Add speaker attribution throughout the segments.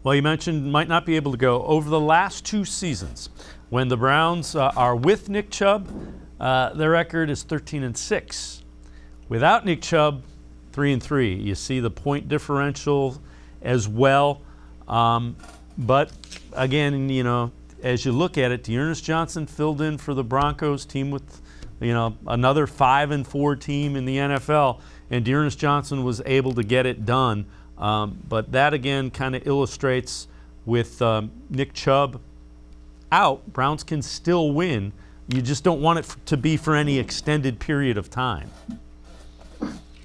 Speaker 1: Well, you mentioned might not be able to go. Over the last 2 seasons, when the Browns are with Nick Chubb, their record is 13-6. Without Nick Chubb, 3-3. You see the point differential as well. But again, as you look at it, Dearness Johnson filled in for the Broncos team with, another 5-4 team in the NFL, and Dearness Johnson was able to get it done. But that again kind of illustrates with Nick Chubb out, Browns can still win. You just don't want it to be for any extended period of time.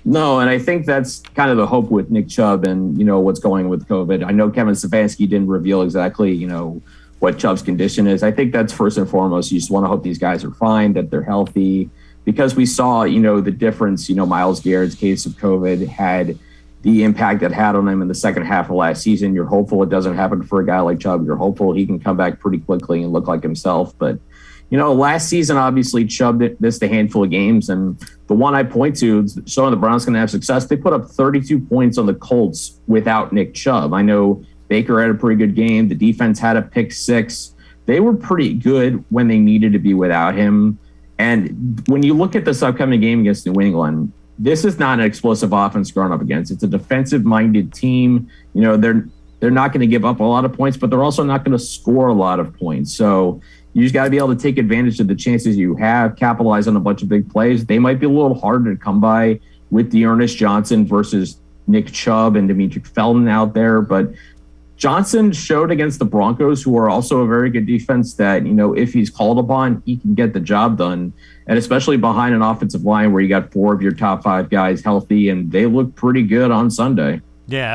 Speaker 2: No, and I think that's kind of the hope with Nick Chubb and, what's going with COVID. I know Kevin Stefanski didn't reveal exactly, what Chubb's condition is. I think that's first and foremost. You just want to hope these guys are fine, that they're healthy, because we saw, the difference, Myles Garrett's case of COVID had the impact it had on him in the second half of last season. You're hopeful it doesn't happen for a guy like Chubb. You're hopeful he can come back pretty quickly and look like himself. But, last season, obviously, Chubb missed a handful of games. And the one I point to, showing the Browns going to have success, they put up 32 points on the Colts without Nick Chubb. I know Baker had a pretty good game. The defense had a pick 6. They were pretty good when they needed to be without him. And when you look at this upcoming game against New England, this is not an explosive offense going up against. It's a defensive-minded team. They're not going to give up a lot of points, but they're also not going to score a lot of points. So you just got to be able to take advantage of the chances you have, capitalize on a bunch of big plays. They might be a little harder to come by with Dearness Johnson versus Nick Chubb and Demetri Felton out there. But Johnson showed against the Broncos, who are also a very good defense, that, if he's called upon, he can get the job done. And especially behind an offensive line where you got 4 of your top 5 guys healthy, and they look pretty good on Sunday.
Speaker 1: Yeah.